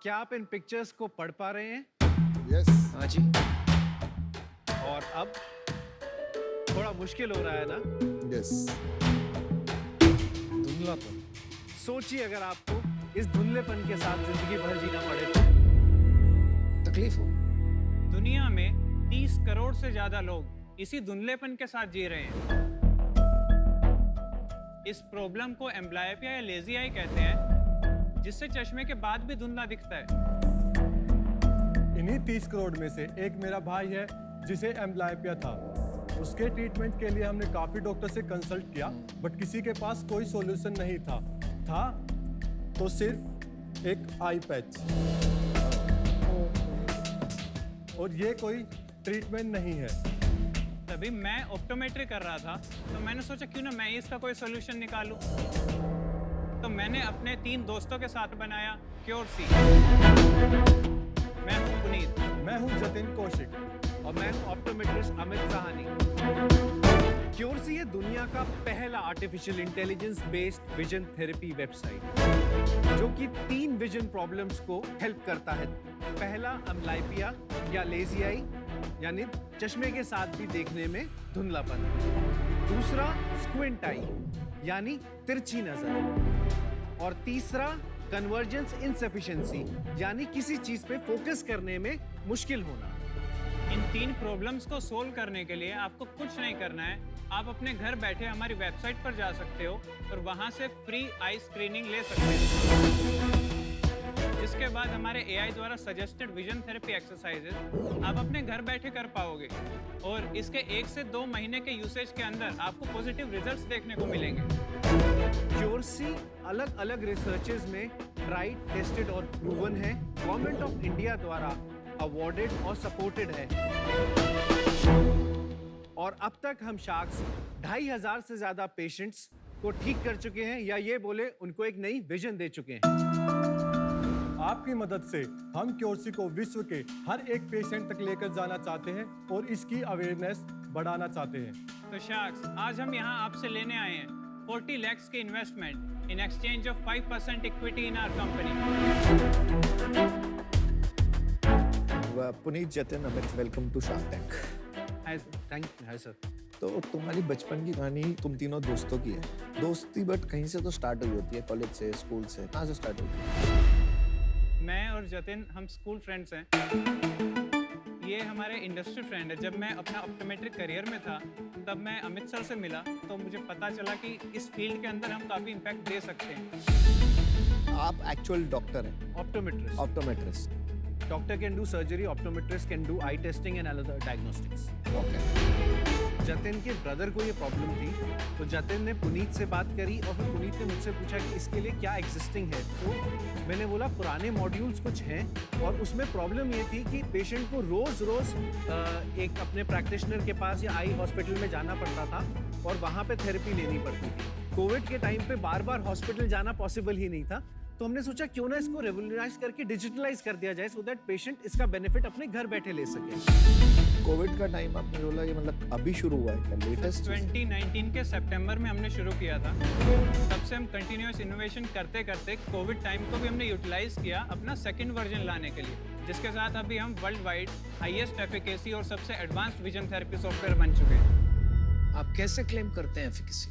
क्या आप इन पिक्चर्स को पढ़ पा रहे हैं? यस। हाँ जी। और अब थोड़ा मुश्किल हो रहा है ना? यस। धुंधलापन। सोचिए अगर आपको इस धुंधलेपन के साथ जिंदगी भर जीना पड़े तो। तकलीफ हो। दुनिया में 30 करोड़ से ज्यादा लोग इसी धुंधलेपन के साथ जी रहे हैं। इस प्रॉब्लम को एम्ब्लायोपिया या लेजी आई कहते हैं, जिससे चश्मे के बाद भी धुंधला दिखता है। इन्हीं 30 करोड़ में से एक मेरा भाई है जिसे एम्ब्लायोपिया था। उसके ट्रीटमेंट के लिए हमने काफी डॉक्टर से कंसल्ट किया, बट किसी के पास कोई सॉल्यूशन नहीं था तो सिर्फ एक आई पैच, और ये कोई ट्रीटमेंट नहीं है। तभी मैं ऑप्टोमेट्री कर रहा था, तो मैंने सोचा क्यों ना मैं ही इसका कोई सोल्यूशन निकालूं। तो मैंने अपने 3 दोस्तों के साथ बनाया क्योरसी। मैं हूं पुनीत। मैं हूँ जतिन कौशिक। और मैं हूं ऑप्टोमेट्रिस्ट अमित साहनी। क्योरसी है दुनिया का पहला artificial intelligence based vision therapy website, जो कि 3 विजन प्रॉब्लम्स को हेल्प करता है। पहला एम्ब्लायोपिया या लेजी आई, यानी चश्मे के साथ भी देखने में धुंधलापन। दूसरा स्क्विंट आई, यानी तिरछी नजर। और तीसरा कन्वर्जेंस इनसफिशिएंसी, यानी किसी चीज पे फोकस करने में मुश्किल होना। इन 3 प्रॉब्लम्स को सोल्व करने के लिए आपको कुछ नहीं करना है। आप अपने घर बैठे हमारी वेबसाइट पर जा सकते हो और वहां से फ्री आई स्क्रीनिंग ले सकते हो। इसके बाद हमारे एआई द्वारा सजेस्टेड विजन थेरेपी एक्सरसाइजेस आप अपने घर बैठे कर पाओगे, और इसके 1 से 2 महीने के यूसेज के अंदर आपको पॉजिटिव रिजल्ट्स देखने को मिलेंगे। क्योरसी अलग अलग रिसर्चेस में ट्राइड, टेस्टेड और प्रूवन है। गवर्नमेंट ऑफ इंडिया द्वारा अवॉर्डेड और सपोर्टेड है। और अब तक हम शार्क्स 2500 से ज्यादा पेशेंट्स को ठीक कर चुके हैं, या ये बोले उनको एक नई विजन दे चुके हैं। आपकी मदद से हम क्योरसी को विश्व के हर एक पेशेंट तक लेकर जाना चाहते हैं और इसकी अवेयरनेस बढ़ाना चाहते हैं। तो शार्क्स, आज हम यहाँ आपसे लेने आए हैं 40 lakhs की investment in exchange of 5% equity in our company. Puneet, Jatin, Amit, welcome to shark tank. Thank you. Hi sir. तो तुम्हारी बचपन की कहानी तुम तीनों दोस्तों की है। दोस्ती बट कहीं से तो स्टार्ट हुई होती है, कॉलेज से, स्कूल से। कहाँ से स्टार्ट होती है? मैं और जतिन हम स्कूल फ्रेंड्स हैं। ये हमारे इंडस्ट्री फ्रेंड है। जब मैं अपना ऑप्टोमेट्रिक करियर में था, तब मैं अमित सर से मिला, तो मुझे पता चला कि इस फील्ड के अंदर हम काफ़ी इम्पैक्ट दे सकते हैं। आप एक्चुअल डॉक्टर हैं? Optometrist. Optometrist. Doctor can do surgery, optometrist can do eye testing and other diagnostics. Okay. Jatin के ब्रदर को ये प्रॉब्लम थी, तो जतिन ने पुनीत से बात करी और फिर पुनीत ने मुझसे पूछा कि इसके लिए क्या एग्जिस्टिंग है। तो मैंने बोला पुराने मॉड्यूल्स कुछ हैं, और उसमें प्रॉब्लम ये थी कि पेशेंट को रोज एक अपने प्रैक्टिशनर के पास या आई हॉस्पिटल में जाना पड़ता था और वहाँ पे थेरेपी लेनी पड़ती थी। कोविड के टाइम पे बार बार हॉस्पिटल जाना पॉसिबल ही नहीं था, तो हमने सोचा क्यों ना इसको रेवोल्यूशनाइज करके डिजिटलाइज कर दिया जाए, सो दैट पेशेंट इसका बेनिफिट अपने घर बैठे ले सके। कोविड का टाइम आपने बोला, ये मतलब अभी शुरू हुआ है क्या? लेटेस्ट 2019 के सितंबर में हमने शुरू किया था। तब से हम कंटिन्यूअस इनोवेशन करते करते कोविड टाइम को भी हमने यूटिलाइज किया अपना सेकंड वर्जन लाने के लिए, जिसके साथ अभी हम वर्ल्ड वाइड हाईएस्ट एफिकेसी और सबसे एडवांस्ड विजन थेरेपी सॉफ्टवेयर बन चुके हैं। आप कैसे क्लेम करते हैं एफिकेसी?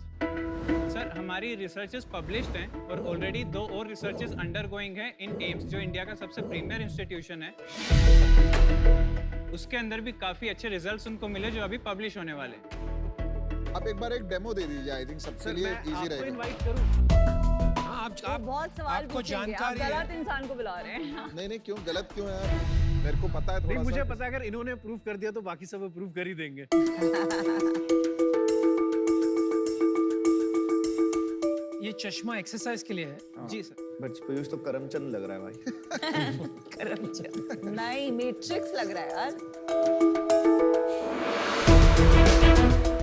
सर, हमारी रिसर्चेस पब्लिश्ड हैं और ऑलरेडी 2 और रिसर्चेस अंडरगोइंग है इन एम्स, जो इंडिया का सबसे प्रीमियर इंस्टीट्यूशन है। उसके अंदर भी काफ़ी अच्छे रिजल्ट्स उनको मिले, जो अभी पब्लिश होने वाले हैं। आप एक बार एक डेमो दे दीजिए, आई थिंक सबके सर लिए मैं इजी आपको रहेगा। इनवाइट करूं? हाँ, तो बहुत सवाल आपको पूछेंगे, आप जानकारी है। गलत इंसान को बुला रहे हैं। नहीं, क्यों गलत क्यों है यार? मेरे को पता है थोड़ा नहीं, मुझे सा। पता है अगर इन्होंने प्रूव कर दिया तो बाकी सब प्रूव कर ही देंगे। ये चश्मा एक्सरसाइज के लिए है। जी सर। बट पीयूष तो करमचंद लग रहा है भाई। करमचंद नहीं, मैट्रिक्स लग रहा है यार।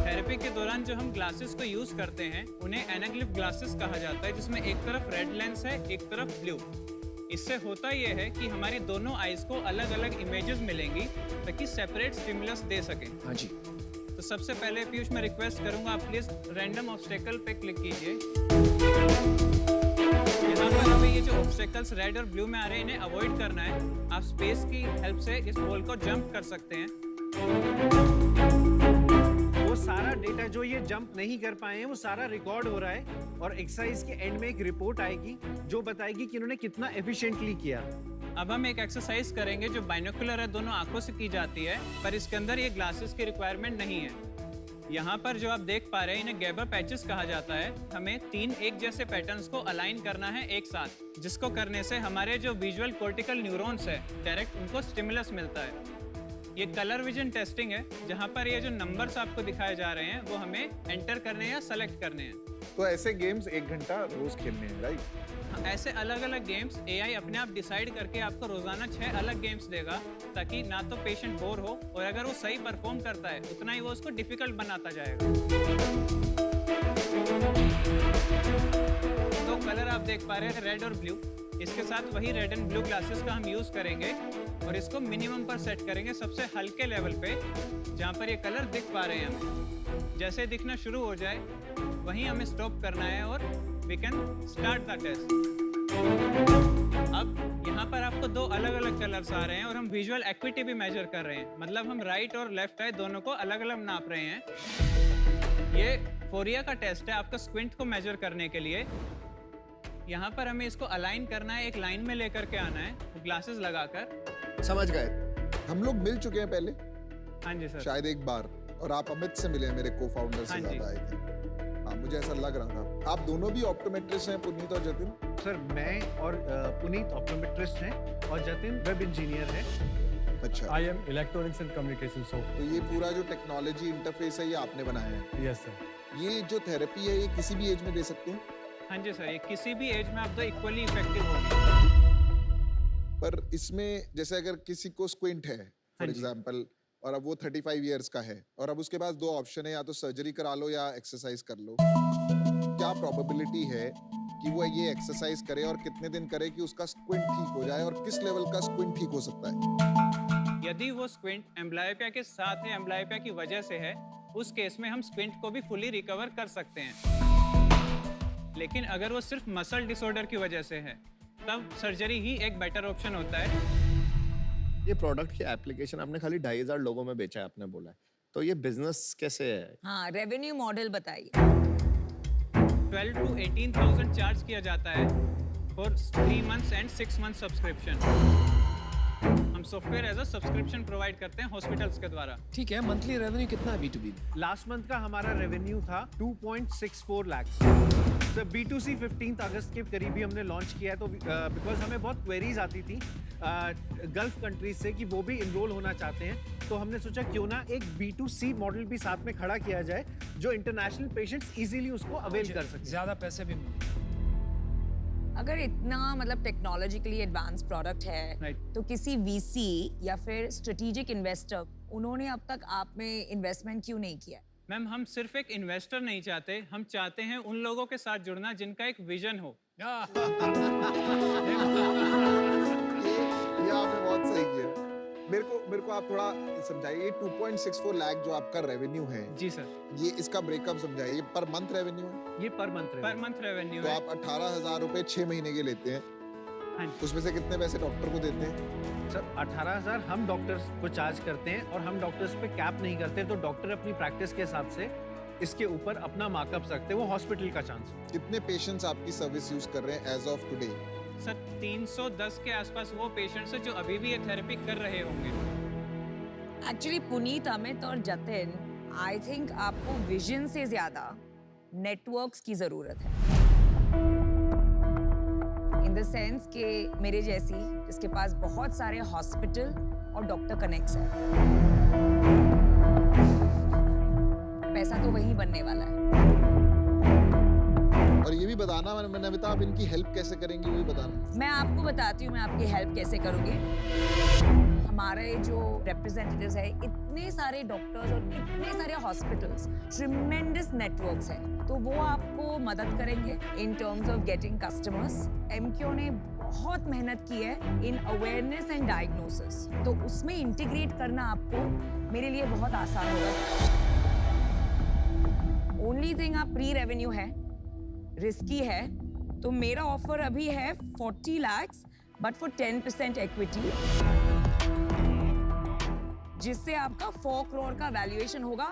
थेरेपी के दौरान जो हम ग्लासेस को यूज करते हैं, उन्हें एनाग्लिफ ग्लासेस कहा जाता है, जिसमें एक तरफ रेड लेंस है, एक तरफ ब्लू। इससे होता यह है कि हमारी दोनों आईज को अलग अलग इमेजेस मिलेंगी, ताकि सेपरेट स्टिमुलस दे सकें। हाँ जी। तो सबसे पहले पीयूष, मैं रिक्वेस्ट करूंगा आप प्लीज रैंडम ऑब्स्टेकल पे क्लिक कीजिए। ये यहाँ पर हमें ये जो ऑब्स्टेकल्स रेड और ब्लू में आ रहे हैं इन्हें अवॉइड करना है। आप स्पेस की हेल्प से इस होल को जंप कर सकते हैं। वो सारा डेटा जो ये जंप नहीं कर पाए हैं वो सारा रिकॉर्ड हो रहा है और एक्सरसाइज के एंड में एक रिपोर्ट आएगी जो बताएगी कि इन्होंने कितना एफिशिएंटली किया। अब हम एक एक्सरसाइज करेंगे जो बाइनोकुलर है, दोनों आंखों से की जाती है, पर इसके अंदर ये ग्लासेस की रिक्वायरमेंट नहीं है। यहाँ पर जो आप देख पा रहे हैं इन्हें गैबर पैचेस कहा जाता है। हमें 3 एक जैसे पैटर्न्स को अलाइन करना है एक साथ, जिसको करने से हमारे जो विजुअल कॉर्टिकल न्यूरॉन्स है डायरेक्ट उनको स्टिमुलस मिलता है। ये कलर विजन टेस्टिंग है, जहाँ पर ये जो नंबर्स आपको दिखाए जा रहे हैं वो हमें एंटर करने या सेलेक्ट करने हैं। तो ऐसे गेम्स 1 घंटा रोज खेलने हैं, राइट? ऐसे अलग अलग गेम्स एआई अपने आप डिसाइड करके आपको रोजाना 6 अलग गेम्स देगा, ताकि ना तो पेशेंट बोर हो और अगर वो सही परफॉर्म करता है उतना ही वो उसको डिफिकल्ट बनाता जाएगा। तो कलर आप देख पा रहे हैं रेड और ब्लू। इसके साथ वही रेड एंड ब्लू ग्लासेस का हम यूज करेंगे और इसको मिनिमम पर सेट करेंगे, सबसे हल्के लेवल पे, जहाँ पर ये कलर दिख पा रहे हैं हमें। जैसे दिखना शुरू हो जाए वहीं हमें स्टॉप करना है और we can start the test. अब यहाँ पर आपको 2 अलग अलग कलर्स आ रहे हैं और हम विजुअल एक्विटी भी मेजर कर रहे हैं, मतलब हम राइट और लेफ्ट आई दोनों को अलग अलग नाप रहे हैं। ये फोरिया का टेस्ट है आपका स्क्विंट को मेजर करने के लिए। यहाँ पर हमें इसको अलाइन करना है, एक लाइन में लेकर के आना है ग्लासेस लगाकर। समझ गए। हम लोग मिल चुके हैं पहले, हाँ जी सर। शायद एक बार, और आप अमित से मिले हैं, मेरे को-फाउंडर से हाँ जी। ज्यादा आए थे। हाँ, मुझे ऐसा लग रहा था। आप दोनों भी ऑप्टोमेट्रिस्ट हैं, पुनीत और जतिन? सर मैं और पुनीत ऑप्टोमेट्रिस्ट हैं और जतिन वेब इंजीनियर है। अच्छा। I am electronics and communication, so तो ये पूरा जो टेक्नोलॉजी इंटरफेस है ये आपने बनाया है। yes sir. ये जो थेरेपी है ये किसी भी एज में दे सकते हैं? हाँ जी सर, ये किसी भी एज में आप तो इक्वली इफेक्टिव होगी। पर इसमें जैसे अगर किसी को स्क्विंट है फॉर हाँ जी। एग्जांपल, और अब वो 35 इयर्स का है और अब उसके पास 2 ऑप्शन है, या तो सर्जरी करा लो या एक्सरसाइज कर लो, क्या प्रोबेबिलिटी है कि वो ये एक्सरसाइज करे और कितने दिन करे कि उसका स्क्विंट ठीक हो जाए, और किस लेवल का स्क्विंट ठीक हो सकता है? यदि वो स्क्विंट एम्ब्लायोपिया के साथ है, एम्ब्लायोपिया की वजह से है, उस केस में हम स्क्विंट को भी फुली रिकवर कर सकते हैं। लेकिन अगर वो सिर्फ मसल डिसऑर्डर की वजह से है, तब सर्जरी ही एक बेटर ऑप्शन होता है। ये प्रोडक्ट की एप्लीकेशन आपने खाली 2,500 लोगों में बेचा है, आपने बोला है, तो ये बिजनेस कैसे है? हाँ, रेवेन्यू मॉडल बताइए। 12 to 18,000 चार्ज किया जाता है for 3 months and 6 months subscription. हम software as a subscription provide करते हैं हॉस्पिटल्स के द्वारा। ठीक है, मंथली रेवेन्यू कितना है B2B? लास्ट मंथ का हमारा रेवेन्यू था 2.64 लाख। सर B2C 15 अगस्त के करीब ही हमने लॉन्च किया है, तो बिकॉज हमें बहुत क्वेरीज आती थी गल्फ कंट्रीज से कि वो भी इनरोल होना चाहते हैं, तो हमने सोचा क्यों ना एक B2C मॉडल भी साथ में खड़ा किया जाए जो इंटरनेशनल पेशेंट्स इजीली उसको अवेल कर सकें। ज्यादा पैसे भी मिले। अगर इतना मतलब टेक्नोलॉजिकली एडवांस प्रोडक्ट है Right. तो किसी वीसी या फिर स्ट्रेटेजिक इन्वेस्टर उन्होंने अब तक आप में इन्वेस्टमेंट क्यों नहीं किया? मैम, हम सिर्फ एक इन्वेस्टर नहीं चाहते, हम चाहते हैं उन लोगों के साथ जुड़ना जिनका एक विजन हो। ये आपने बहुत सही किया। मेरे को आप थोड़ा समझाइए, ये 2.64 लाख जो आपका रेवेन्यू है, जी सर, ये इसका ब्रेकअप समझाइए। ये पर मंथ रेवेन्यू है? ये per month per month revenue तो है। आप 18,000 रुपए 6 महीने के लेते हैं, हाँ जी। उसमें से कितने पैसे डॉक्टर को देते हैं? सर 18,000 हम डॉक्टर्स को चार्ज करते हैं और हम डॉक्टर्स पे कैप नहीं करते, तो डॉक्टर अपनी प्रैक्टिस के हिसाब से इसके ऊपर अपना मार्कअप रखते हैं, वो हॉस्पिटल का चांस। कितने पेशेंट्स आपकी सर्विस यूज कर रहे हैं एज ऑफ टुडे? सर 310 के आसपास वो पेशेंट्स हैं जो अभी भी ये थेरेपी कर रहे होंगे। एक्चुअली पुनीत, अमित और जतिन, आई थिंक आपको विजन से ज्यादा नेटवर्क्स की जरूरत है। इन द सेंस कि मेरे जैसी जिसके पास बहुत सारे हॉस्पिटल और डॉक्टर कनेक्ट्स हैं, पैसा तो वही बनने वाला है। और ये भी बताना मैंने बता, आप इनकी हेल्प कैसे करेंगी वो भी बताना। मैं आपको बताती हूँ मैं आपकी हेल्प कैसे करूँगी। हमारे जो रिप्रेजेंटेटिव्स हैं, इतने सारे डॉक्टर्स और इतने सारे हॉस्पिटल्स, ट्रिमेंडस नेटवर्क्स हैं, तो वो आपको मदद करेंगे in terms of getting customers. MQ ने बहुत मेहनत की है इन अवेयरनेस एंड डायग्नोसिस, तो उसमें इंटीग्रेट करना आपको मेरे लिए बहुत आसान होगा। ओनली थिंग, आप प्री रेवेन्यू है, रिस्की है, तो मेरा ऑफर अभी है 40 lakhs बट फॉर 10% इक्विटी, जिससे आपका 4 crore का वैल्यूएशन होगा।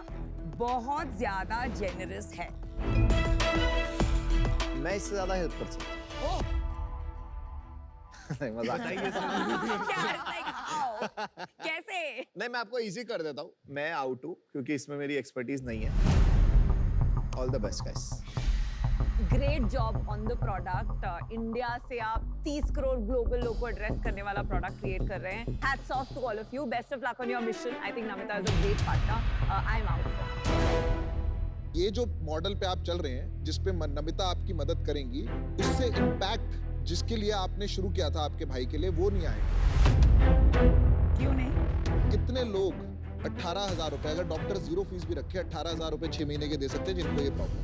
बहुत ज्यादा जेनरस है। मैं इससे ज्यादा हेल्प कर सकता ओह, हूँ। नहीं, मजाक। कैसे? नहीं, मैं आपको इजी कर देता हूँ। मैं आउट हूँ क्योंकि इसमें मेरी एक्सपर्टीज नहीं है। All the best guys. Great job on the product. India से आप 30 करोड़ ग्लोबल लोग को एड्रेस करने वाला प्रोडक्ट क्रिएट कर रहे हैं। Hats off to all of you. Best of luck on your mission. I think Namita is a great partner. I am out. ये जो मॉडल पे आप चल रहे हैं, जिस पे नमिता आपकी मदद करेंगी, उससे इम्पैक्ट जिसके लिए आपने शुरू किया था आपके भाई के लिए, वो नहीं आएगा। क्यों नहीं? कितने लोग 18,000 रुपए, अगर डॉक्टर जीरो फीस भी रखे, 18,000 रुपए 6 महीने के दे सकते हैं जिनको ये प्रॉब्लम।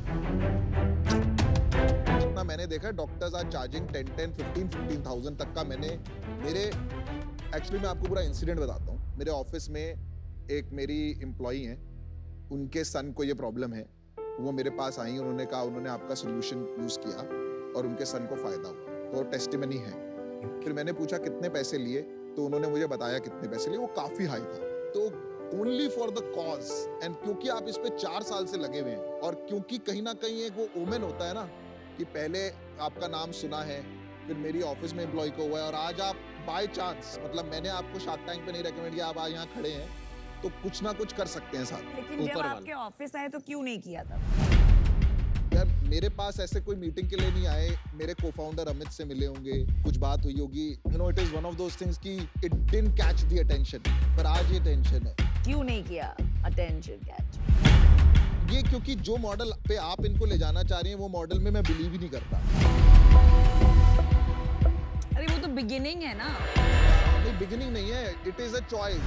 जितना मैंने देखा, डॉक्टर्स आर चार्जिंग 15,000 तक का। मेरे एक्चुअली मैं आपको पूरा इंसिडेंट बताता हूँ। मेरे ऑफिस में एक मेरी एम्प्लॉई हैं, उनके सन को ये प्रॉब्लम है। वो मेरे पास आई, उन्होंने कहा उन्होंने आपका सोल्यूशन यूज किया और उनके सन को फायदा हुआ। तो टेस्टिमनी है। फिर मैंने पूछा कितने पैसे लिए, तो उन्होंने मुझे बताया कितने पैसे लिए। वो काफी हाई था। तो only for the cause, and क्योंकि आप इस पे 4 साल से लगे हुए हैं, और क्योंकि कहीं ना कहीं एक वो ओमेन होता है ना कि पहले आपका नाम सुना है, फिर मेरी ऑफिस में एम्प्लॉय को हुआ है, और आज आप बाय चांस, मतलब मैंने आपको शार्क टैंक पे नहीं रेकमेंड किया, आप आज यहाँ खड़े हैं, तो कुछ ना कुछ कर सकते हैं साथ। लेकिन जब आपके ऑफिस आए तो क्यों नहीं किया था? यार मेरे पास ऐसे कोई मीटिंग के लिए नहीं आए। मेरे को-फाउंडर अमित से मिले होंगे, कुछ बात हुई होगी। You know, it is one of those things कि it didn't catch the attention, पर आज ये टेंशन है। क्यों नहीं किया अटेंशन कैच? ये क्योंकि जो मॉडल पे आप इनको ले जाना चाह रही हैं, वो मॉडल में मैं बिलीव ही नहीं करता। अरे वो तो बिगिनिंग है ना। नहीं, बिगिनिंग नहीं है, इट इज अ चॉइस।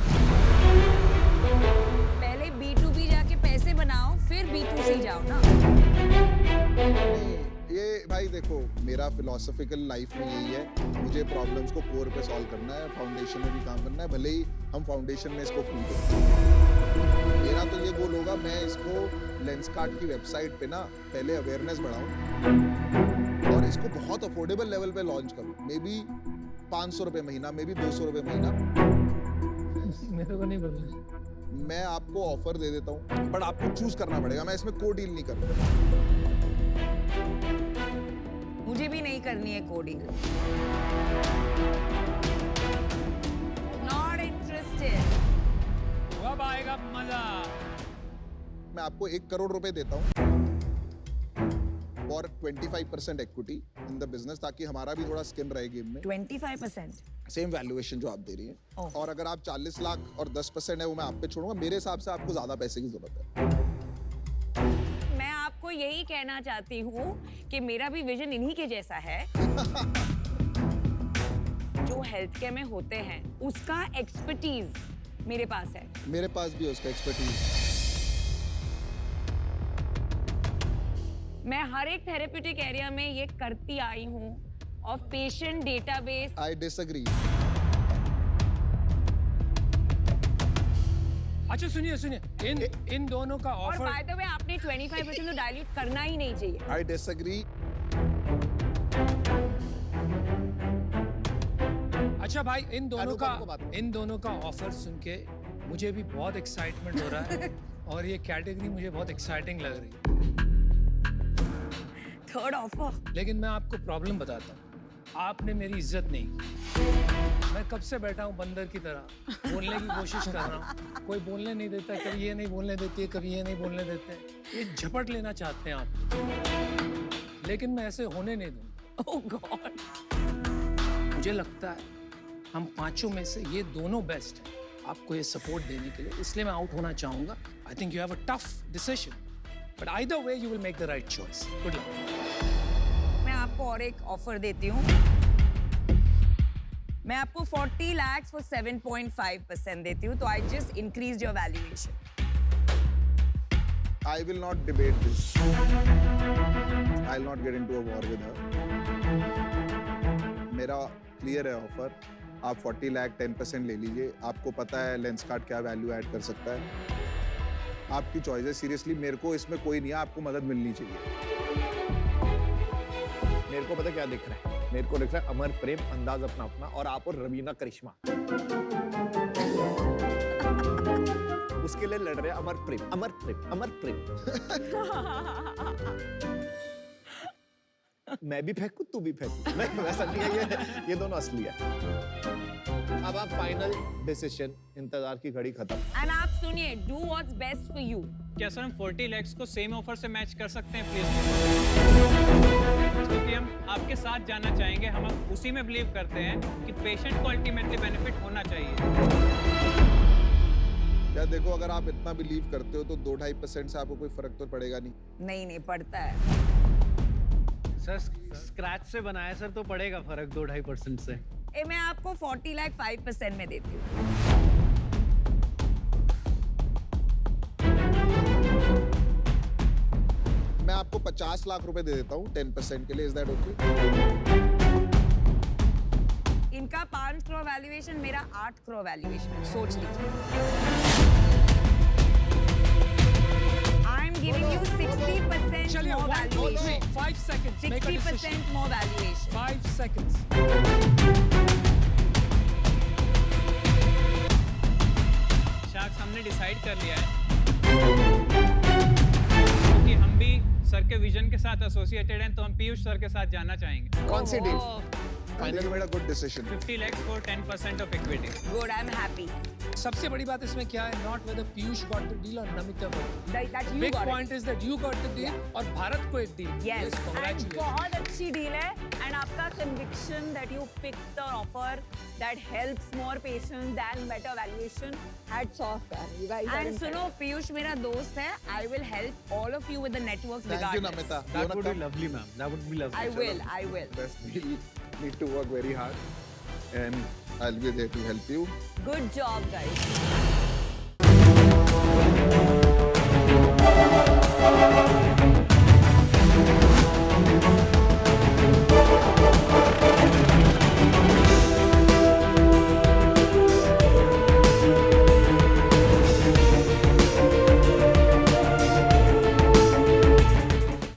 पहले B2B जाके पैसे बनाओ, फिर B2C जाओ ना। ये भाई देखो, मेरा फिलोसफिकल लाइफ में यही है, मुझे प्रॉब्लम्स को कोर पे सॉल्व करना है, फाउंडेशन में भी काम करना है, भले ही हम फाउंडेशन में इसको फूल करें। मेरा तो ये गोल होगा, मैं इसको लेंसकार्ट की वेबसाइट पे ना पहले अवेयरनेस बढ़ाऊं और इसको बहुत अफोर्डेबल लेवल पे लॉन्च करूं। मे बी 500 रुपए महीना, मे बी 200 रुपए महीना। मेरे को नहीं बोलना। मैं आपको ऑफर दे देता हूँ, बट आपको चूज करना पड़ेगा। मैं इसमें कोई डील नहीं करूँगा। मुझे भी नहीं करनी है कोडिंग। Not interested. अब आएगा मजा। मैं आपको 1 करोड़ रुपए देता हूँ और 25% इक्विटी इन द बिजनेस, ताकि हमारा भी थोड़ा स्किन रहे गेम में। 25%? सेम वैल्यूएशन जो आप दे रही हैं। ओह। और अगर आप 40 लाख और 10% है, वो मैं आप पे छोड़ूंगा। मेरे हिसाब से आपको ज्यादा पैसे की जरूरत है। मैं आपको यही कहना चाहती हूँ कि मेरा भी विजन इन्हीं के जैसा है। जो हेल्थ केयर में होते हैं, उसका एक्सपर्टीज मेरे पास है। मेरे पास भी है उसका एक्सपर्टीज। मैं हर एक थेरेप्यूटिक एरिया में ये करती आई हूँ, और पेशेंट डेटाबेस। I disagree. अच्छा सुनिए, इन दोनों का और ऑफर। बाय द वे, आपने 25% तो डाइल्यूट करना ही नहीं चाहिए। I disagree. अच्छा भाई, इन अनुपम को बात करो। दोनों का ऑफर सुन के मुझे भी बहुत एक्साइटमेंट हो रहा है और ये कैटेगरी मुझे बहुत एक्साइटिंग लग रही है। Third offer. लेकिन मैं आपको प्रॉब्लम बताता हूँ, आपने मेरी इज्जत नहीं की। मैं कब से बैठा हूँ बंदर की तरह, बोलने की कोशिश कर रहा हूँ, कोई बोलने नहीं देता। कभी ये नहीं बोलने देती है, कभी ये नहीं बोलने देते। ये झपट लेना चाहते हैं आप, लेकिन मैं ऐसे होने नहीं दूंगा। ओह गॉड। मुझे लगता है हम पांचों में से ये दोनों बेस्ट हैं आपको ये सपोर्ट देने के लिए, इसलिए मैं आउट होना चाहूंगा। I think you have a tough decision, but either way you will make the right choice. Good luck. मैं आपको और एक ऑफर देती हूँ। मैं आपको 40 lakhs for 7.5% देती हूँ, तो I just increase your valuation. I will not debate this. I'll not get into a war with her. मेरा क्लियर है ऑफर। आप 40 लाख 10% ले लीजिए। आपको पता है लेंसकार्ट क्या वैल्यू ऐड कर सकता है। आपकी चॉइस है। सीरियसली मेरे को इसमें कोई नहीं है, आपको मदद मिलनी चाहिए। मेरे को पता क्या दिख रहा है, मेरे को दिख रहा है अमर प्रेम, अंदाज अपना अपना, और आप और रवीना करिश्मा उसके लिए लड़ रहे हैं। अमर प्रेम, अमर प्रेम, अमर प्रेम। मैं भी फेंकू, तू भी फेंकू। नहीं, वैसा नहीं है, ये दोनों असली है। अब आप फाइनल डिसीजन, इंतजार की घड़ी खत्म। एंड आप सुनिए, do what's best for you. क्या सर हम 40 lakhs को सेम ऑफर से मैच कर सकते हैं प्लीज? क्योंकि हम आपके साथ जाना चाहेंगे, हम उसी में बिलीव करते हैं कि पेशेंट को अल्टीमेटली बेनिफिट होना चाहिए। या देखो, अगर आप इतना बिलीव करते हो तो 2-2.5% से आपको कोई फर्क तो पड़ेगा नहीं। नहीं पड़ता है सर स्क्रैच से बनाया सर, तो पड़ेगा फर्क 2-2.5% से। मैं आपको 40 लाख 5% में देती हूँ। मैं आपको 50 लाख रुपए दे देता हूँ 10% के लिए। Is that okay? इनका 5 करोड़ वैल्यूएशन, मेरा 8 करोड़ वैल्यूएशन, सोच लीजिए। आई एम गिविंग यू 60% चलिए, more 1, 2, 3, valuation. 5 seconds. Make a decision. 60% more valuation. 5 seconds. Sharks हमने डिसाइड कर लिया है क्योंकि हम भी सर के विजन के साथ एसोसिएटेड हैं, तो हम पीयूष सर के साथ जाना चाहेंगे। कौन सी डील? फाइनल मेरा good decision. 50 lakhs for 10% of equity. Good, I'm happy. सबसे बड़ी बात इसमें क्या है? Not whether Piyush got the deal or Namita got it. That you Big got point it. is that you got the deal और भारत को एक deal. Yes, and congratulations. बहुत अच्छी डील है, and आपका conviction that you picked the offer that helps more patients than better valuation. Hats off, man. You guys. And सुनो, पीयूष मेरा दोस्त है. I will help all of you with the networks thank you regardless. Namita. That would be lovely, ma'am. That would be lovely. I will. Best. We need to work very hard and I'll be there to help you. Good job, guys. Thank you.